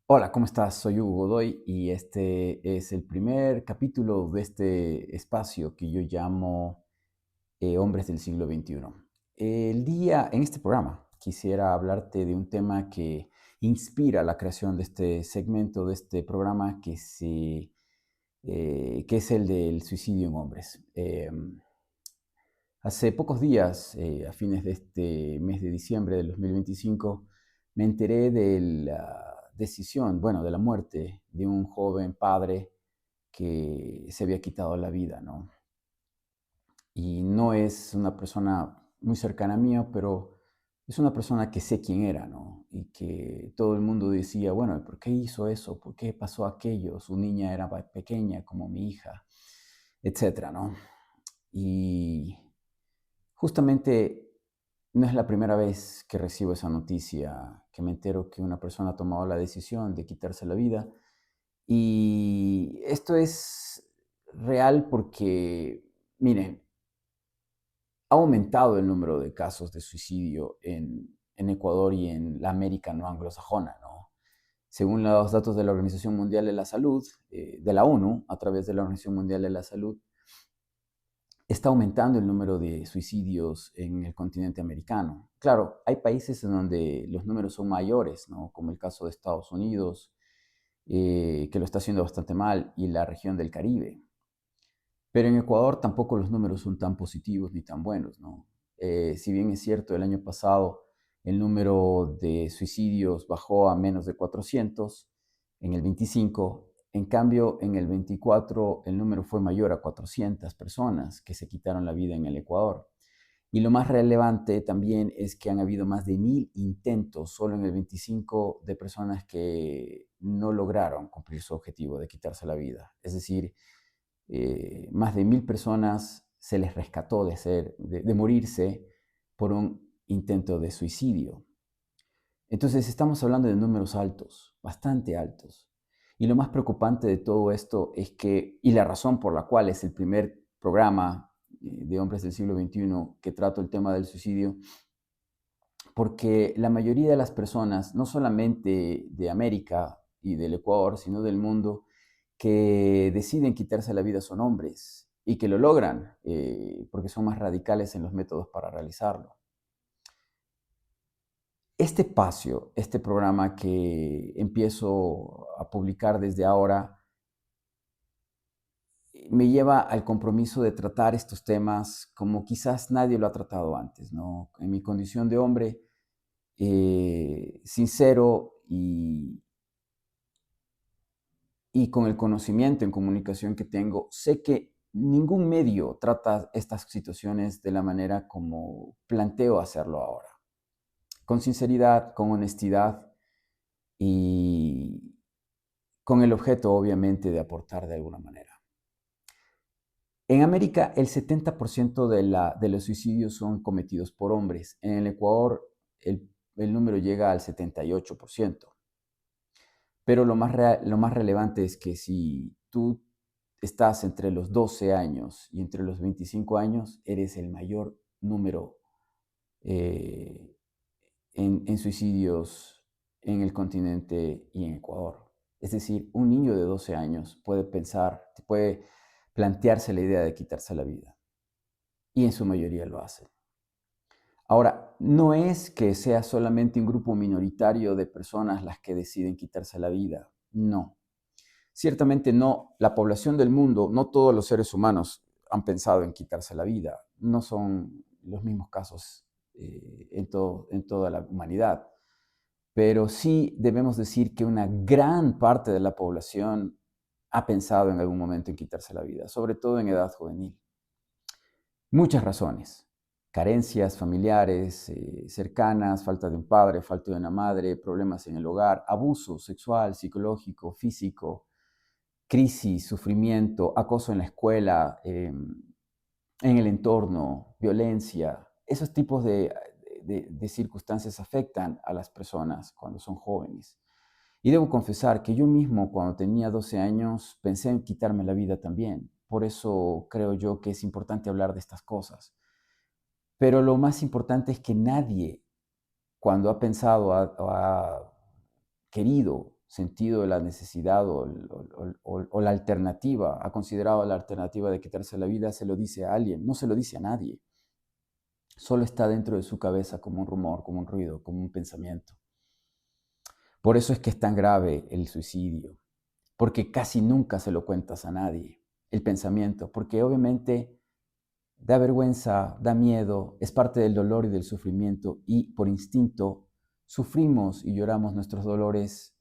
Hola, ¿cómo estás? Soy Hugo Godoy y este es el primer capítulo de este espacio que yo llamo Hombres del siglo XXI. En este programa, quisiera hablarte de un tema que inspira la creación de este segmento, de este programa que es el del suicidio en hombres. Hace pocos días, a fines de este mes de diciembre del 2025, me enteré de la decisión, bueno, de la muerte de un joven padre que se había quitado la vida, ¿no? Y no es una persona muy cercana a mí, pero es una persona que sé quién era, ¿no? Y que todo el mundo decía, bueno, ¿por qué hizo eso? ¿Por qué pasó aquello? Su niña era pequeña como mi hija, etcétera, ¿no? Y justamente no es la primera vez que recibo esa noticia, que me entero que una persona ha tomado la decisión de quitarse la vida. Y esto es real porque, miren, ha aumentado el número de casos de suicidio en Ecuador y en la América no anglosajona, ¿no? Según los datos de la Organización Mundial de la Salud, de la ONU, a través de la Organización Mundial de la Salud, está aumentando el número de suicidios en el continente americano. Claro, hay países en donde los números son mayores, ¿no? Como el caso de Estados Unidos, que lo está haciendo bastante mal, y la región del Caribe. Pero en Ecuador tampoco los números son tan positivos ni tan buenos, ¿no? Si bien es cierto, el año pasado el número de suicidios bajó a menos de 400 en el 25, en cambio en el 24 el número fue mayor a 400 personas que se quitaron la vida en el Ecuador. Y lo más relevante también es que han habido más de 1000 intentos solo en el 25 de personas que no lograron cumplir su objetivo de quitarse la vida. Es decir, más de 1000 personas se les rescató de morirse por un intento de suicidio. Entonces estamos hablando de números altos, bastante altos. Y lo más preocupante de todo esto es que, y la razón por la cual es el primer programa de Hombres del siglo XXI que trato el tema del suicidio, porque la mayoría de las personas, no solamente de América y del Ecuador, sino del mundo, que deciden quitarse la vida son hombres y que lo logran porque son más radicales en los métodos para realizarlo. Este espacio, este programa que empiezo a publicar desde ahora, me lleva al compromiso de tratar estos temas como quizás nadie lo ha tratado antes, ¿no? En mi condición de hombre, sincero y con el conocimiento en comunicación que tengo, sé que ningún medio trata estas situaciones de la manera como planteo hacerlo ahora. Con sinceridad, con honestidad y con el objeto, obviamente, de aportar de alguna manera. En América, el 70% de los suicidios son cometidos por hombres. En el Ecuador, el número llega al 78%. Pero lo más relevante es que si tú estás entre los 12 años y entre los 25 años, eres el mayor número eh, en suicidios en el continente y en Ecuador. Es decir, un niño de 12 años puede pensar, puede plantearse la idea de quitarse la vida. Y en su mayoría lo hace. Ahora, no es que sea solamente un grupo minoritario de personas las que deciden quitarse la vida. No. Ciertamente no, la población del mundo, no todos los seres humanos han pensado en quitarse la vida. No son los mismos casos en toda la humanidad. Pero sí debemos decir que una gran parte de la población ha pensado en algún momento en quitarse la vida, sobre todo en edad juvenil. Muchas razones. Carencias familiares cercanas, falta de un padre, falta de una madre, problemas en el hogar, abuso sexual, psicológico, físico, crisis, sufrimiento, acoso en la escuela, en el entorno, violencia. Esos tipos de circunstancias afectan a las personas cuando son jóvenes. Y debo confesar que yo mismo cuando tenía 12 años pensé en quitarme la vida también. Por eso creo yo que es importante hablar de estas cosas. Pero lo más importante es que nadie, cuando ha pensado o ha querido sentido la necesidad o la alternativa, ha considerado la alternativa de quitarse la vida, se lo dice a alguien, no se lo dice a nadie. Solo está dentro de su cabeza como un rumor, como un ruido, como un pensamiento. Por eso es que es tan grave el suicidio, porque casi nunca se lo cuentas a nadie, el pensamiento, porque obviamente da vergüenza, da miedo, es parte del dolor y del sufrimiento y por instinto sufrimos y lloramos nuestros dolores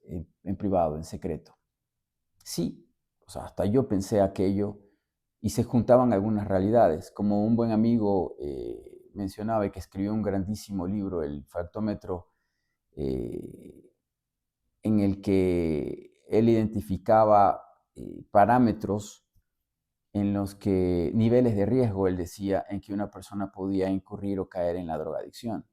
en privado, en secreto. Sí, o sea, hasta yo pensé aquello y se juntaban algunas realidades, como un buen amigo mencionaba y que escribió un grandísimo libro, El Factómetro, eh, en el que él identificaba parámetros en los que niveles de riesgo, él decía, en que una persona podía incurrir o caer en la drogadicción.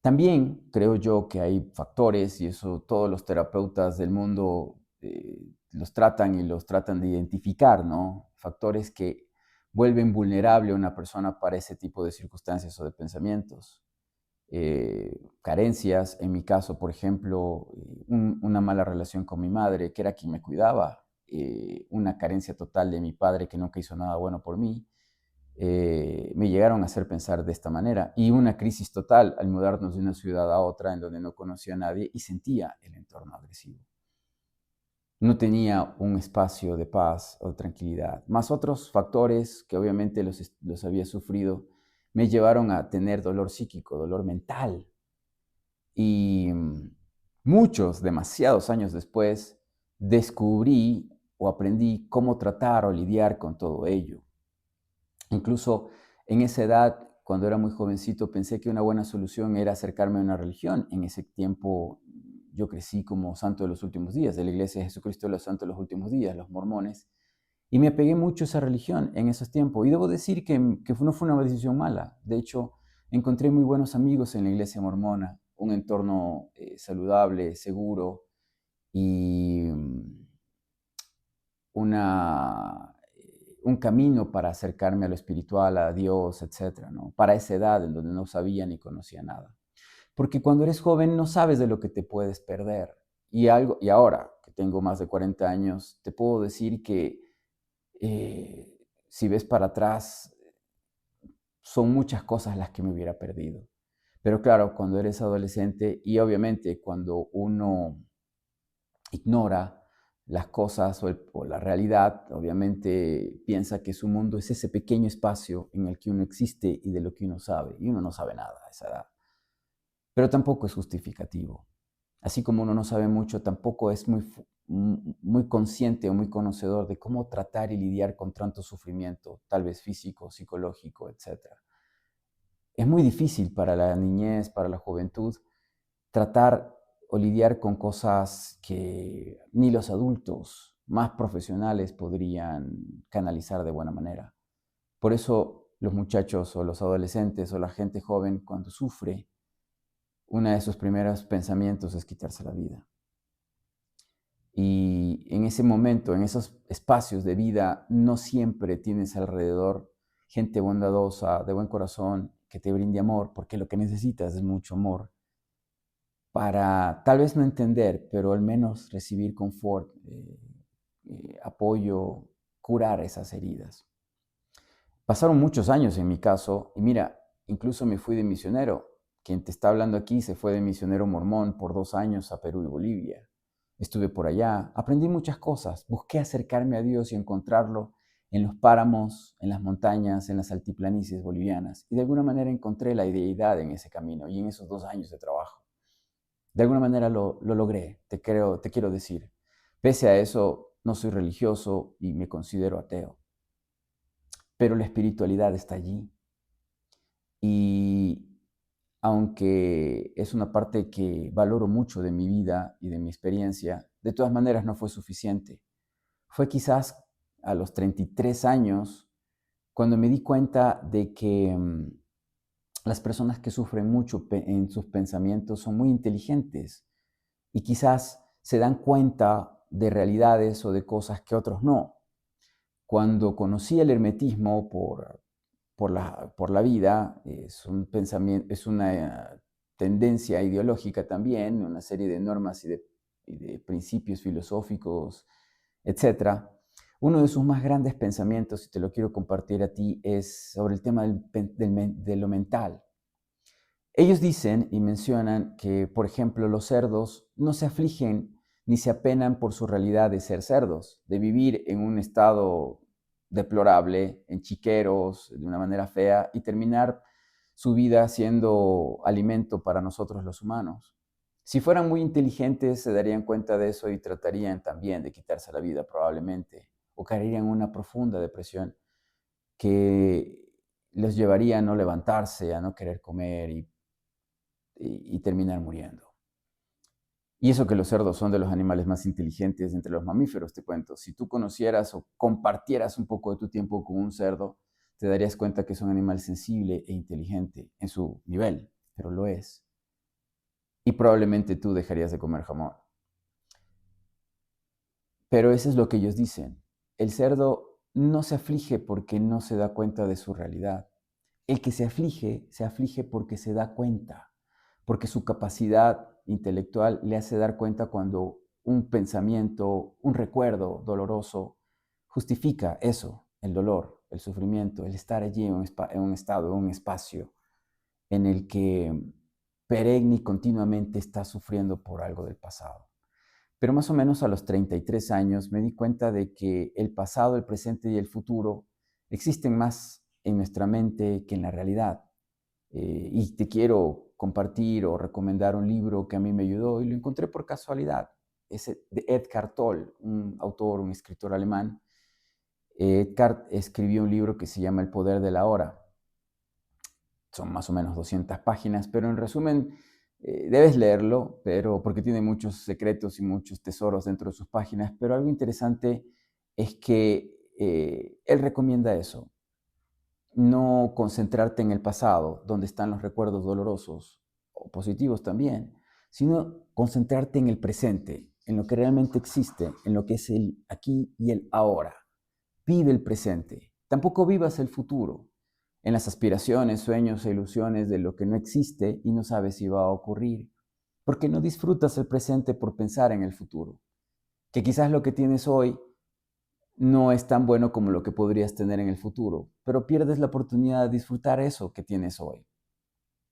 También creo yo que hay factores, y eso todos los terapeutas del mundo los tratan y los tratan de identificar, ¿no? Factores que vuelven vulnerable a una persona para ese tipo de circunstancias o de pensamientos. Carencias, en mi caso, por ejemplo, una mala relación con mi madre, que era quien me cuidaba, una carencia total de mi padre que nunca hizo nada bueno por mí, me llegaron a hacer pensar de esta manera. Y una crisis total al mudarnos de una ciudad a otra en donde no conocía a nadie y sentía el entorno agresivo. No tenía un espacio de paz o tranquilidad. Más otros factores que obviamente los había sufrido me llevaron a tener dolor psíquico, dolor mental. Y muchos, demasiados años después, descubrí o aprendí cómo tratar o lidiar con todo ello. Incluso en esa edad, cuando era muy jovencito, pensé que una buena solución era acercarme a una religión. En ese tiempo yo crecí como santo de los últimos días, de la Iglesia de Jesucristo de los Santos de los Últimos Días, los mormones, y me apegué mucho a esa religión en esos tiempos. Y debo decir que no fue una decisión mala. De hecho, encontré muy buenos amigos en la Iglesia mormona, un entorno saludable, seguro y un camino para acercarme a lo espiritual, a Dios, etcétera, ¿no? Para esa edad en donde no sabía ni conocía nada. Porque cuando eres joven no sabes de lo que te puedes perder. Y ahora que tengo más de 40 años, te puedo decir que si ves para atrás, son muchas cosas las que me hubiera perdido. Pero claro, cuando eres adolescente y obviamente cuando uno ignora las cosas o la realidad, obviamente piensa que su mundo es ese pequeño espacio en el que uno existe y de lo que uno sabe. Y uno no sabe nada a esa edad. Pero tampoco es justificativo. Así como uno no sabe mucho, tampoco es muy consciente o muy conocedor de cómo tratar y lidiar con tanto sufrimiento, tal vez físico, psicológico, etc. Es muy difícil para la niñez, para la juventud, tratar o lidiar con cosas que ni los adultos más profesionales podrían canalizar de buena manera. Por eso los muchachos o los adolescentes o la gente joven cuando sufre, uno de sus primeros pensamientos es quitarse la vida. Y en ese momento, en esos espacios de vida, no siempre tienes alrededor gente bondadosa, de buen corazón, que te brinde amor, porque lo que necesitas es mucho amor para tal vez no entender, pero al menos recibir confort, apoyo, curar esas heridas. Pasaron muchos años en mi caso y mira, incluso me fui de misionero. Quien te está hablando aquí se fue de misionero mormón por 2 años a Perú y Bolivia. Estuve por allá, aprendí muchas cosas, busqué acercarme a Dios y encontrarlo en los páramos, en las montañas, en las altiplanicies bolivianas. Y de alguna manera encontré la deidad en ese camino y en esos 2 años de trabajo. De alguna manera lo logré, te quiero decir. Pese a eso, no soy religioso y me considero ateo. Pero la espiritualidad está allí. Y aunque es una parte que valoro mucho de mi vida y de mi experiencia, de todas maneras no fue suficiente. Fue quizás a los 33 años cuando me di cuenta de que las personas que sufren mucho en sus pensamientos son muy inteligentes y quizás se dan cuenta de realidades o de cosas que otros no. Cuando conocí el hermetismo por la vida, es un pensamiento, es una tendencia ideológica también, una serie de normas y de y de principios filosóficos, etcétera. Uno de sus más grandes pensamientos, y te lo quiero compartir a ti, es sobre el tema de lo mental. Ellos dicen y mencionan que, por ejemplo, los cerdos no se afligen ni se apenan por su realidad de ser cerdos, de vivir en un estado deplorable, en chiqueros, de una manera fea, y terminar su vida siendo alimento para nosotros los humanos. Si fueran muy inteligentes, se darían cuenta de eso y tratarían también de quitarse la vida probablemente, o caerían en una profunda depresión que los llevaría a no levantarse, a no querer comer y terminar muriendo. Y eso que los cerdos son de los animales más inteligentes entre los mamíferos, te cuento. Si tú conocieras o compartieras un poco de tu tiempo con un cerdo, te darías cuenta que es un animal sensible e inteligente en su nivel, pero lo es. Y probablemente tú dejarías de comer jamón. Pero eso es lo que ellos dicen. El cerdo no se aflige porque no se da cuenta de su realidad. El que se aflige porque se da cuenta, porque su capacidad intelectual le hace dar cuenta cuando un pensamiento, un recuerdo doloroso justifica eso, el dolor, el sufrimiento, el estar allí en un estado, en un espacio en el que perenne y continuamente está sufriendo por algo del pasado. Pero más o menos a los 33 años me di cuenta de que el pasado, el presente y el futuro existen más en nuestra mente que en la realidad. Y te quiero compartir o recomendar un libro que a mí me ayudó y lo encontré por casualidad. Es de Eckhart Tolle, un autor, un escritor alemán. Eckhart escribió un libro que se llama El poder de la hora. Son más o menos 200 páginas, pero en resumen, debes leerlo, pero porque tiene muchos secretos y muchos tesoros dentro de sus páginas, pero algo interesante es que él recomienda eso, no concentrarte en el pasado, donde están los recuerdos dolorosos o positivos también, sino concentrarte en el presente, en lo que realmente existe, en lo que es el aquí y el ahora. Vive el presente. Tampoco vivas el futuro, en las aspiraciones, sueños e ilusiones de lo que no existe y no sabes si va a ocurrir, porque no disfrutas el presente por pensar en el futuro, que quizás lo que tienes hoy no es tan bueno como lo que podrías tener en el futuro, pero pierdes la oportunidad de disfrutar eso que tienes hoy.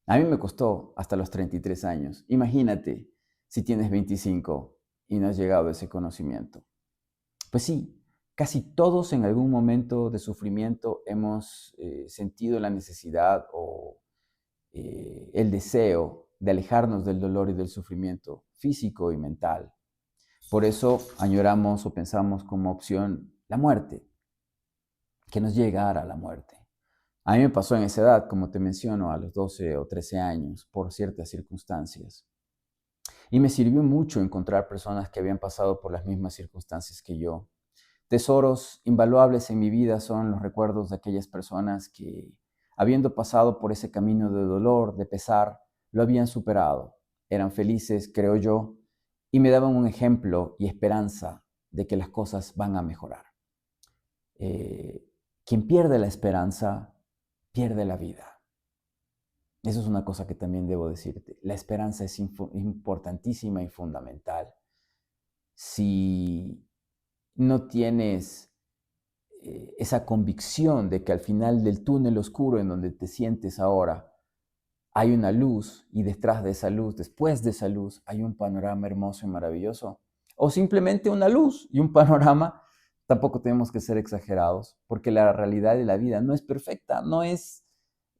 A mí me costó hasta los 33 años. Imagínate si tienes 25 y no has llegado a ese conocimiento. Pues sí, casi todos en algún momento de sufrimiento hemos sentido la necesidad o el deseo de alejarnos del dolor y del sufrimiento físico y mental. Por eso añoramos o pensamos como opción la muerte, que nos llegara a la muerte. A mí me pasó en esa edad, como te menciono, a los 12 o 13 años, por ciertas circunstancias. Y me sirvió mucho encontrar personas que habían pasado por las mismas circunstancias que yo. Tesoros invaluables en mi vida son los recuerdos de aquellas personas que, habiendo pasado por ese camino de dolor, de pesar, lo habían superado. Eran felices, creo yo, y me daban un ejemplo y esperanza de que las cosas van a mejorar. Eh, Quien pierde la esperanza, pierde la vida. Eso es una cosa que también debo decirte. La esperanza es importantísima y fundamental. Si no tienes esa convicción de que al final del túnel oscuro en donde te sientes ahora hay una luz y detrás de esa luz, después de esa luz, hay un panorama hermoso y maravilloso. O simplemente una luz y un panorama, tampoco tenemos que ser exagerados, porque la realidad de la vida no es perfecta, no es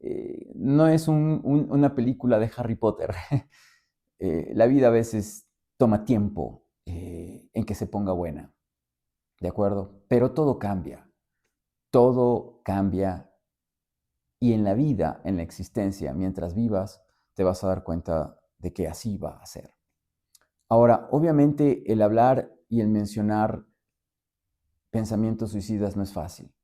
una película de Harry Potter. La vida a veces toma tiempo en que se ponga buena, ¿de acuerdo? Pero todo cambia y en la vida, en la existencia, mientras vivas, te vas a dar cuenta de que así va a ser. Ahora, obviamente el hablar y el mencionar pensamientos suicidas no es fácil.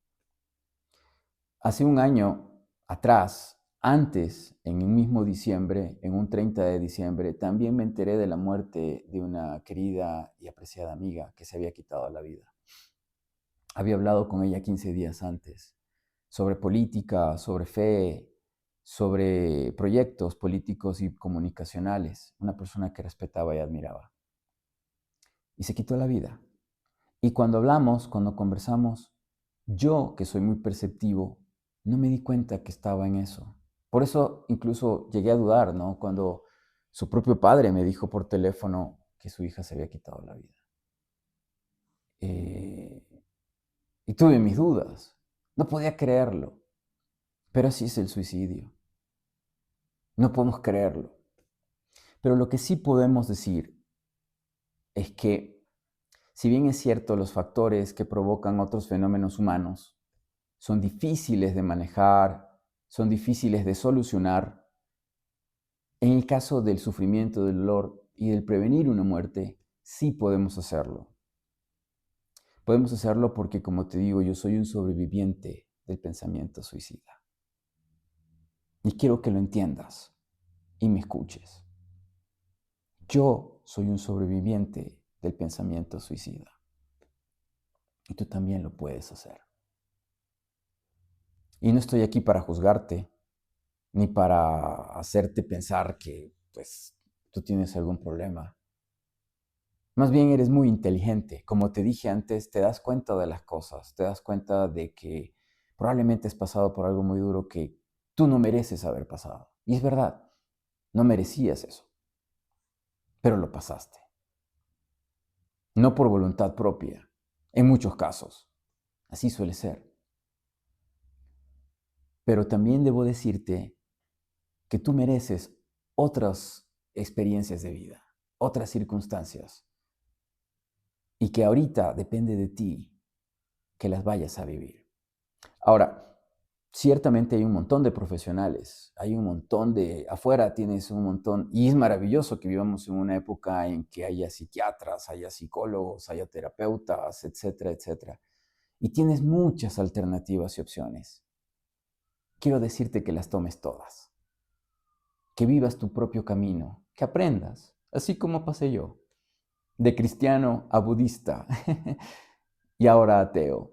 Hace un año atrás, antes, en un mismo diciembre, en un 30 de diciembre, también me enteré de la muerte de una querida y apreciada amiga que se había quitado la vida. Había hablado con ella 15 días antes sobre política, sobre fe, sobre proyectos políticos y comunicacionales, una persona que respetaba y admiraba. y se quitó la vida. Y cuando hablamos, cuando conversamos, yo, que soy muy perceptivo, no me di cuenta que estaba en eso. Por eso incluso llegué a dudar, ¿no? Cuando su propio padre me dijo por teléfono que su hija se había quitado la vida. Eh, y tuve mis dudas. No podía creerlo. Pero así es el suicidio. No podemos creerlo. Pero lo que sí podemos decir es que, si bien es cierto, los factores que provocan otros fenómenos humanos son difíciles de manejar, son difíciles de solucionar, en el caso del sufrimiento, del dolor y del prevenir una muerte, sí podemos hacerlo. Podemos hacerlo porque, como te digo, yo soy un sobreviviente del pensamiento suicida. Y quiero que lo entiendas y me escuches. Yo soy un sobreviviente del pensamiento suicida. Y tú también lo puedes hacer. Y no estoy aquí para juzgarte, ni para hacerte pensar que, pues, tú tienes algún problema. Más bien eres muy inteligente. Como te dije antes, te das cuenta de las cosas, te das cuenta de que probablemente has pasado por algo muy duro que tú no mereces haber pasado. Y es verdad, no merecías eso, pero lo pasaste. No por voluntad propia, en muchos casos. Así suele ser. Pero también debo decirte que tú mereces otras experiencias de vida, otras circunstancias, y que ahorita depende de ti que las vayas a vivir. Ahora, ciertamente hay un montón de profesionales, hay un montón de, afuera tienes un montón, y es maravilloso que vivamos en una época en que haya psiquiatras, haya psicólogos, haya terapeutas, etcétera, etcétera. Y tienes muchas alternativas y opciones. Quiero decirte que las tomes todas, que vivas tu propio camino, que aprendas, así como pasé yo, de cristiano a budista y ahora ateo.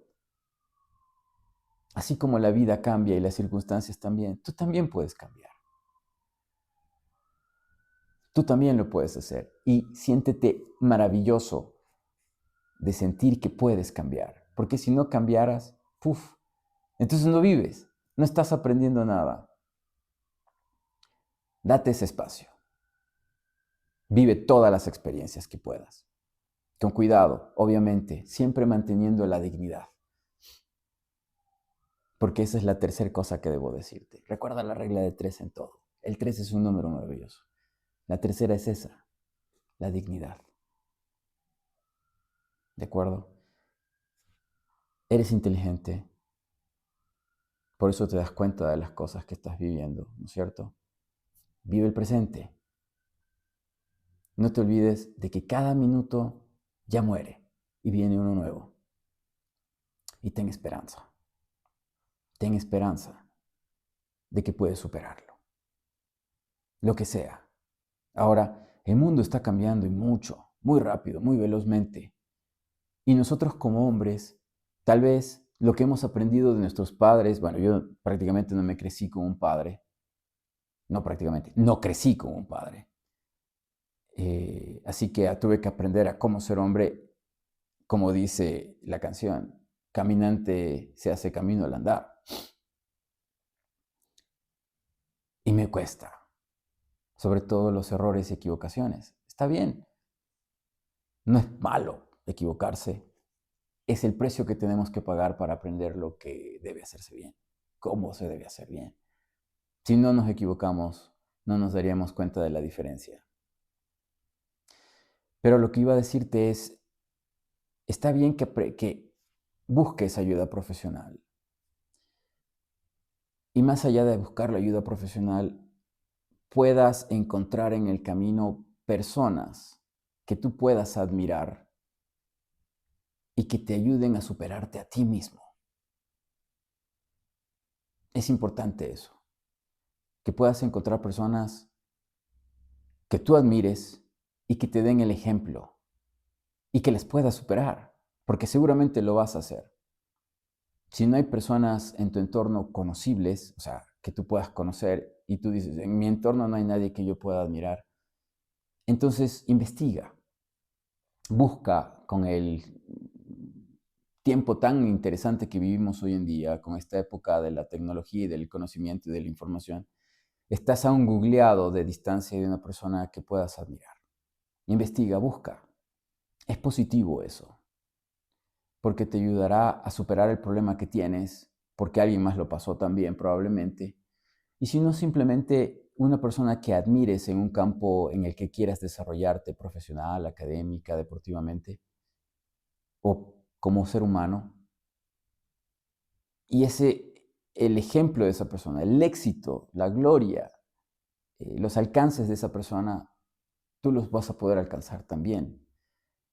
Así como la vida cambia y las circunstancias también, tú también puedes cambiar. Tú también lo puedes hacer. Y siéntete maravilloso de sentir que puedes cambiar. Porque si no cambiaras, ¡puf! Entonces no vives, no estás aprendiendo nada. Date ese espacio. Vive todas las experiencias que puedas. Con cuidado, obviamente, siempre manteniendo la dignidad. Porque esa es la tercera cosa que debo decirte. Recuerda la regla de 3 en todo. El 3 es un número maravilloso. La tercera es esa, la dignidad. ¿De acuerdo? Eres inteligente. Por eso te das cuenta de las cosas que estás viviendo, ¿no es cierto? Vive el presente. No te olvides de que cada minuto ya muere y viene uno nuevo. Y ten esperanza. Ten esperanza de que puedes superarlo. Lo que sea. Ahora, el mundo está cambiando y mucho, muy rápido, muy velozmente. Y nosotros como hombres, tal vez lo que hemos aprendido de nuestros padres, bueno, yo prácticamente no me crecí con un padre, no prácticamente, no crecí con un padre. Así que tuve que aprender a cómo ser hombre, como dice la canción, caminante se hace camino al andar. Y me cuesta, sobre todo los errores y equivocaciones. Está bien, no es malo equivocarse, es el precio que tenemos que pagar para aprender lo que debe hacerse bien, cómo se debe hacer bien. Si no nos equivocamos, no nos daríamos cuenta de la diferencia. Pero lo que iba a decirte es, está bien que busques ayuda profesional. Y más allá de buscar la ayuda profesional, puedas encontrar en el camino personas que tú puedas admirar y que te ayuden a superarte a ti mismo. Es importante eso, que puedas encontrar personas que tú admires y que te den el ejemplo y que les puedas superar, porque seguramente lo vas a hacer. Si no hay personas en tu entorno conocibles, o sea, que tú puedas conocer y tú dices, en mi entorno no hay nadie que yo pueda admirar, entonces investiga. Busca con el tiempo tan interesante que vivimos hoy en día, con esta época de la tecnología y del conocimiento y de la información, estás a un googleado de distancia de una persona que puedas admirar. Investiga, busca. Es positivo eso, porque te ayudará a superar el problema que tienes, porque alguien más lo pasó también probablemente. Y si no, simplemente una persona que admires en un campo en el que quieras desarrollarte profesional, académica, deportivamente o como ser humano. Y el ejemplo de esa persona, el éxito, la gloria, los alcances de esa persona, tú los vas a poder alcanzar también.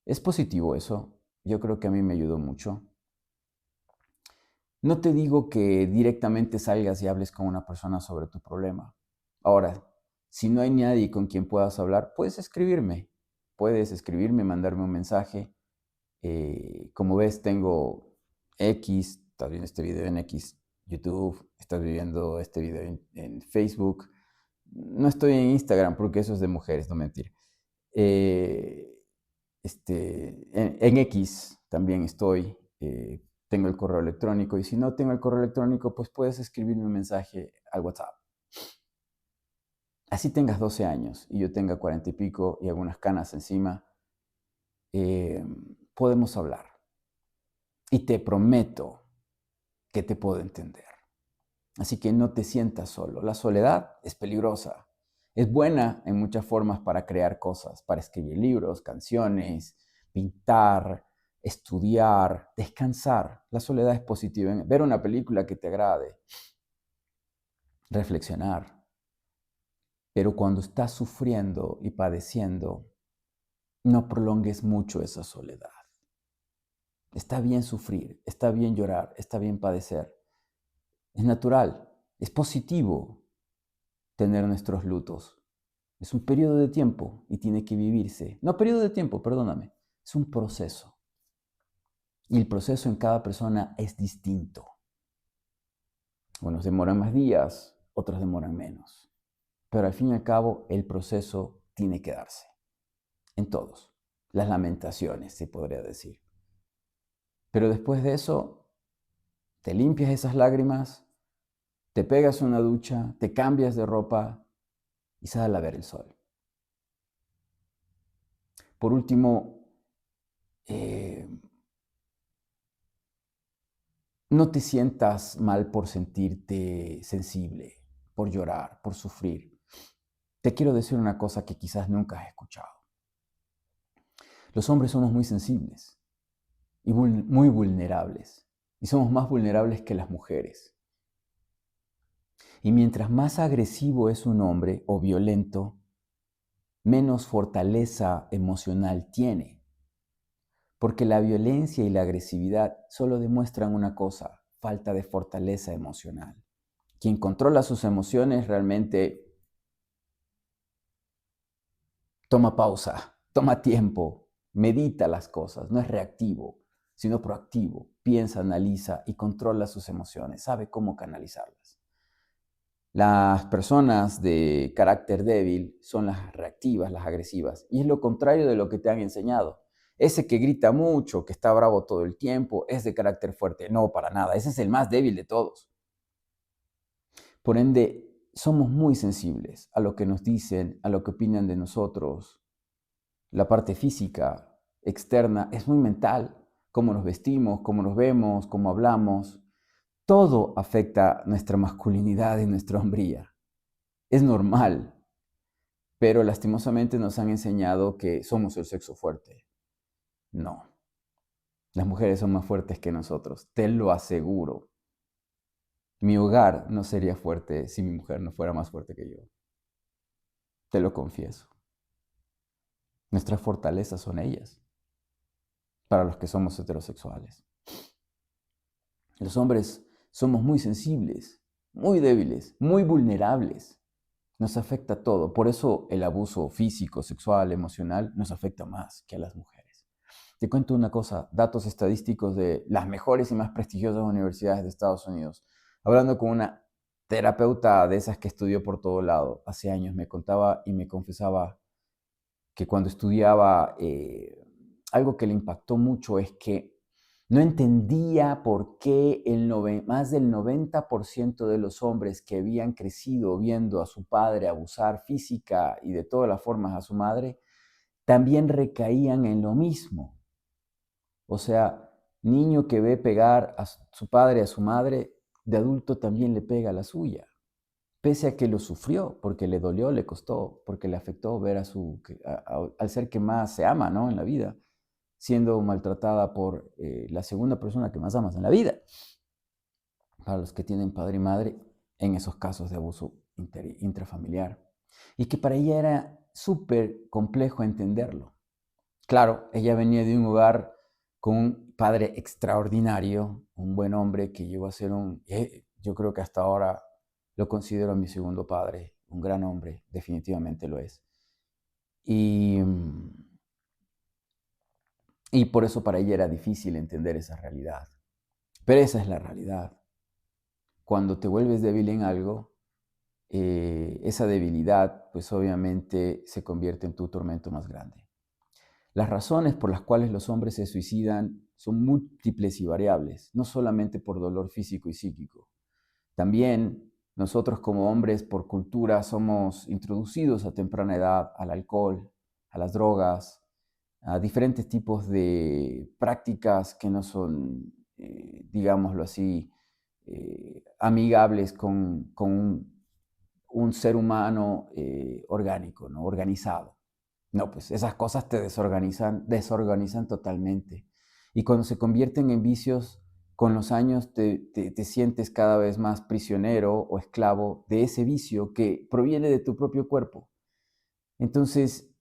Es positivo eso. Yo creo que a mí me ayudó mucho. No te digo que directamente salgas y hables con una persona sobre tu problema. Ahora, si no hay nadie con quien puedas hablar, puedes escribirme. Puedes escribirme, mandarme un mensaje. Como ves, tengo X, estás viendo este video en X, YouTube, estás viendo este video en Facebook. No estoy en Instagram porque eso es de mujeres, no mentir. Eh, en X también estoy, tengo el correo electrónico y si no tengo el correo electrónico, pues puedes escribirme un mensaje al WhatsApp. Así tengas 12 años y yo tenga 40 y pico y algunas canas encima, eh, podemos hablar. Y te prometo que te puedo entender. Así que no te sientas solo. La soledad es peligrosa. Es buena en muchas formas para crear cosas, para escribir libros, canciones, pintar, estudiar, descansar. La soledad es positiva. Ver una película que te agrade, reflexionar. Pero cuando estás sufriendo y padeciendo, no prolongues mucho esa soledad. Está bien sufrir, está bien llorar, está bien padecer. Es natural, es positivo tener nuestros lutos. Es un periodo de tiempo y tiene que vivirse. No periodo de tiempo, perdóname. Es un proceso. Y el proceso en cada persona es distinto. Unos demoran más días, otros demoran menos. Pero al fin y al cabo, el proceso tiene que darse. En todos. Las lamentaciones, se podría decir. Pero después de eso, te limpias esas lágrimas, te pegas una ducha, te cambias de ropa y sales a ver el sol. Por último, eh, no te sientas mal por sentirte sensible, por llorar, por sufrir. Te quiero decir una cosa que quizás nunca has escuchado. Los hombres somos muy sensibles y muy vulnerables. Y somos más vulnerables que las mujeres. Y mientras más agresivo es un hombre o violento, menos fortaleza emocional tiene. Porque la violencia y la agresividad solo demuestran una cosa: falta de fortaleza emocional. Quien controla sus emociones realmente toma pausa, toma tiempo, medita las cosas, no es reactivo, sino proactivo. Piensa, analiza y controla sus emociones, sabe cómo canalizarlas. Las personas de carácter débil son las reactivas, las agresivas, y es lo contrario de lo que te han enseñado. Ese que grita mucho, que está bravo todo el tiempo, es de carácter fuerte. No, para nada, ese es el más débil de todos. Por ende, somos muy sensibles a lo que nos dicen, a lo que opinan de nosotros. La parte física, externa, es muy mental. Cómo nos vestimos, cómo nos vemos, cómo hablamos. Todo afecta nuestra masculinidad y nuestra hombría. Es normal, pero lastimosamente nos han enseñado que somos el sexo fuerte. No, las mujeres son más fuertes que nosotros, te lo aseguro. Mi hogar no sería fuerte si mi mujer no fuera más fuerte que yo. Te lo confieso. Nuestras fortalezas son ellas, para los que somos heterosexuales. Los hombres somos muy sensibles, muy débiles, muy vulnerables. Nos afecta todo. Por eso el abuso físico, sexual, emocional nos afecta más que a las mujeres. Te cuento una cosa, datos estadísticos de las mejores y más prestigiosas universidades de Estados Unidos. Hablando con una terapeuta de esas que estudió por todo lado, hace años me contaba y me confesaba que cuando estudiaba algo que le impactó mucho es que no entendía por qué más del 90% de los hombres que habían crecido viendo a su padre abusar física y de todas las formas a su madre, también recaían en lo mismo. O sea, niño que ve pegar a su padre, a su madre, de adulto también le pega a la suya, pese a que lo sufrió, porque le dolió, le costó, porque le afectó ver al ser que más se ama, ¿no? En la vida, siendo maltratada por la segunda persona que más amas en la vida. Para los que tienen padre y madre, en esos casos de abuso intrafamiliar. Y que para ella era súper complejo entenderlo. Claro, ella venía de un hogar con un padre extraordinario, un buen hombre que llegó a ser yo creo que hasta ahora lo considero mi segundo padre, un gran hombre, definitivamente lo es. Y, y por eso para ella era difícil entender esa realidad. Pero esa es la realidad. Cuando te vuelves débil en algo, esa debilidad pues obviamente se convierte en tu tormento más grande. Las razones por las cuales los hombres se suicidan son múltiples y variables, no solamente por dolor físico y psíquico. También nosotros como hombres por cultura somos introducidos a temprana edad al alcohol, a las drogas, a diferentes tipos de prácticas que no son, digámoslo así, amigables con un ser humano orgánico, ¿no? Organizado. No, pues esas cosas te desorganizan totalmente. Y cuando se convierten en vicios, con los años te sientes cada vez más prisionero o esclavo de ese vicio que proviene de tu propio cuerpo. Entonces,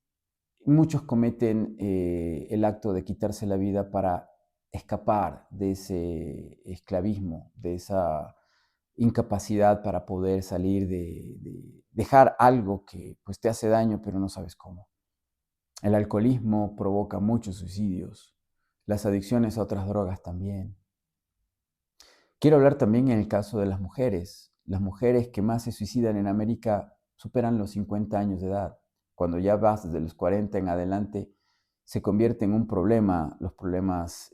muchos cometen el acto de quitarse la vida para escapar de ese esclavismo, de esa incapacidad para poder salir de dejar algo que pues, te hace daño, pero no sabes cómo. El alcoholismo provoca muchos suicidios, las adicciones a otras drogas también. Quiero hablar también en el caso de las mujeres. Las mujeres que más se suicidan en América superan los 50 años de edad. Cuando ya vas desde los 40 en adelante, se convierte en un problema, los problemas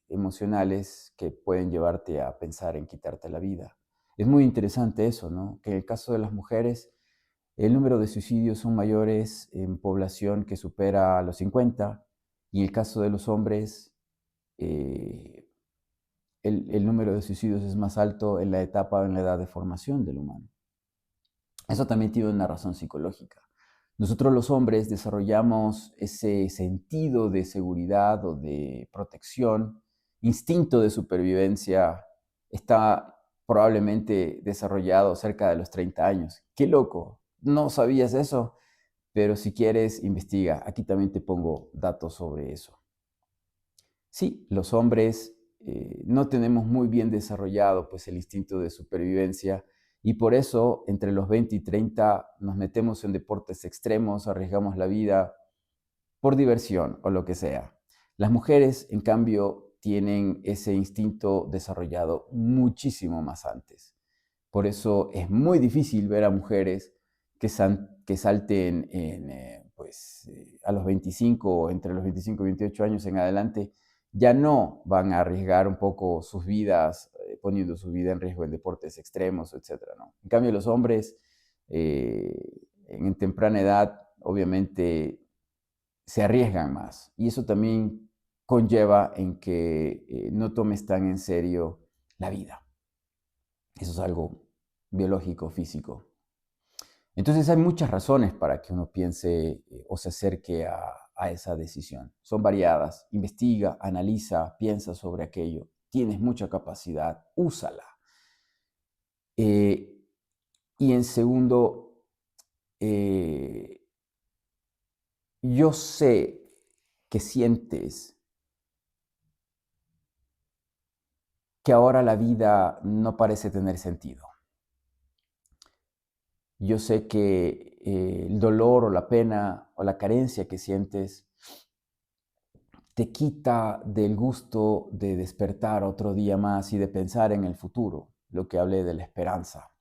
emocionales que pueden llevarte a pensar en quitarte la vida. Es muy interesante eso, ¿no? Que en el caso de las mujeres, el número de suicidios son mayores en población que supera los 50 y en el caso de los hombres, eh, el número de suicidios es más alto en la etapa o en la edad de formación del humano. Eso también tiene una razón psicológica. Nosotros los hombres desarrollamos ese sentido de seguridad o de protección, instinto de supervivencia, está probablemente desarrollado cerca de los 30 años. ¡Qué loco! ¿No sabías eso? Pero si quieres, investiga. Aquí también te pongo datos sobre eso. Sí, los hombres no tenemos muy bien desarrollado pues, el instinto de supervivencia y por eso entre los 20 y 30 nos metemos en deportes extremos, arriesgamos la vida por diversión o lo que sea. Las mujeres, en cambio, tienen ese instinto desarrollado muchísimo más antes. Por eso es muy difícil ver a mujeres que salten a los 25 o entre los 25 y 28 años en adelante, ya no van a arriesgar un poco sus vidas, poniendo su vida en riesgo en deportes extremos, etcétera, ¿no? En cambio, los hombres en temprana edad, obviamente, se arriesgan más. Y eso también conlleva en que no tomes tan en serio la vida. Eso es algo biológico, físico. Entonces hay muchas razones para que uno piense o se acerque a esa decisión. Son variadas. Investiga, analiza, piensa sobre aquello. Tienes mucha capacidad, úsala. Y en segundo, yo sé que sientes que ahora la vida no parece tener sentido. Yo sé que el dolor o la pena o la carencia que sientes te quita del gusto de despertar otro día más y de pensar en el futuro, lo que hablé de la esperanza.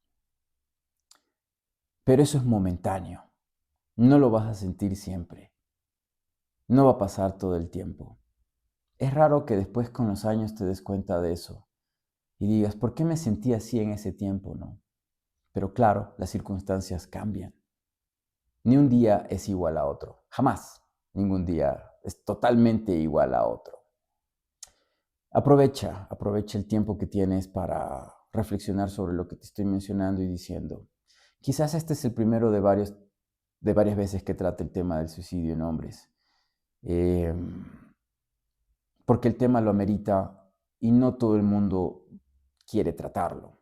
Pero eso es momentáneo, no lo vas a sentir siempre. no va a pasar todo el tiempo. Es raro que después con los años te des cuenta de eso y digas, ¿por qué me sentí así en ese tiempo, no? Pero claro, las circunstancias cambian. Ni un día es igual a otro, jamás. Ningún día es totalmente igual a otro. Aprovecha el tiempo que tienes para reflexionar sobre lo que te estoy mencionando y diciendo. Quizás este es el primero de varias veces que trata el tema del suicidio en hombres. Eh, Porque el tema lo amerita y no todo el mundo quiere tratarlo.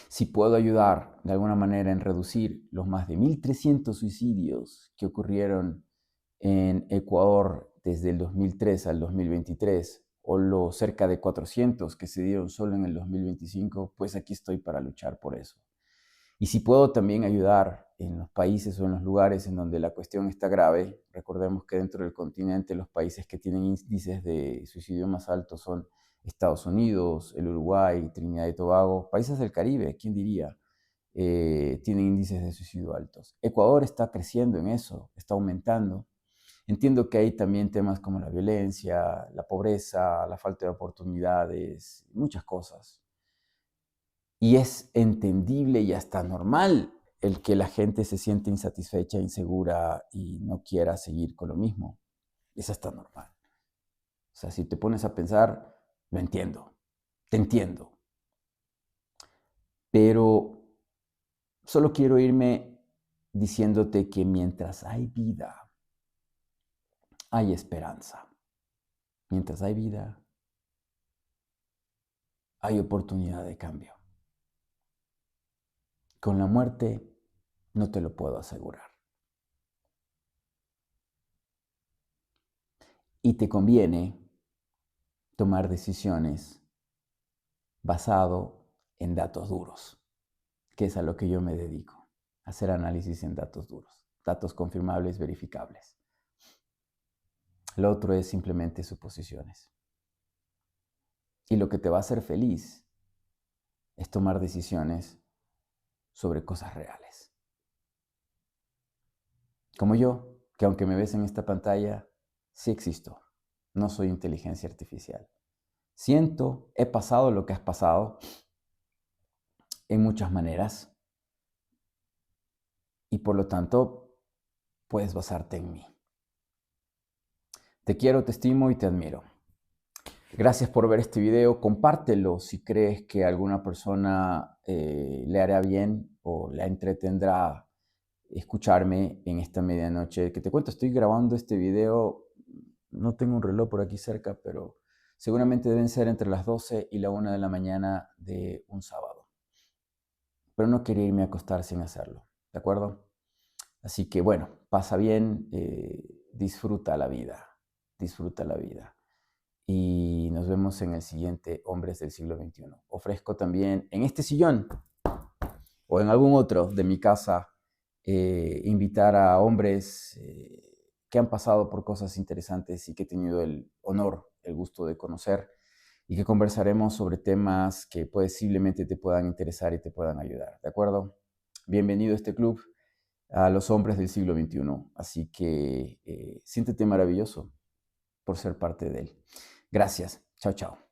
Si puedo ayudar de alguna manera en reducir los más de 1.300 suicidios que ocurrieron en Ecuador desde el 2003 al 2023, o los cerca de 400 que se dieron solo en el 2025, pues aquí estoy para luchar por eso. Y si puedo también ayudar en los países o en los lugares en donde la cuestión está grave, recordemos que dentro del continente los países que tienen índices de suicidio más altos son Estados Unidos, el Uruguay, Trinidad y Tobago, países del Caribe, ¿quién diría? Tienen índices de suicidio altos. Ecuador está creciendo en eso, está aumentando. Entiendo que hay también temas como la violencia, la pobreza, la falta de oportunidades, muchas cosas. Y es entendible y hasta normal el que la gente se siente insatisfecha, insegura y no quiera seguir con lo mismo. Es hasta normal. O sea, si te pones a pensar, lo entiendo, te entiendo. Pero solo quiero irme diciéndote que mientras hay vida, hay esperanza. Mientras hay vida, hay oportunidad de cambio. Con la muerte no te lo puedo asegurar. Y te conviene tomar decisiones basado en datos duros, que es a lo que yo me dedico, hacer análisis en datos duros, datos confirmables, verificables. Lo otro es simplemente suposiciones. Y lo que te va a hacer feliz es tomar decisiones sobre cosas reales. Como yo, que aunque me ves en esta pantalla, sí existo. No soy inteligencia artificial. Siento, he pasado lo que has pasado en muchas maneras y por lo tanto puedes basarte en mí. Te quiero, te estimo y te admiro. Gracias por ver este video. Compártelo si crees que a alguna persona le hará bien o la entretendrá escucharme en esta medianoche. Que te cuento, estoy grabando este video, no tengo un reloj por aquí cerca, pero seguramente deben ser entre las 12 y la 1 de la mañana de un sábado. Pero no quería irme a acostar sin hacerlo, ¿de acuerdo? Así que bueno, pasa bien, disfruta la vida, disfruta la vida. Y nos vemos en el siguiente Hombres del Siglo XXI. Ofrezco también en este sillón o en algún otro de mi casa invitar a hombres que han pasado por cosas interesantes y que he tenido el honor, el gusto de conocer y que conversaremos sobre temas que posiblemente te puedan interesar y te puedan ayudar. ¿De acuerdo? Bienvenido a este club, a los hombres del siglo XXI. Así que siéntete maravilloso por ser parte de él. Gracias. Chao, chao.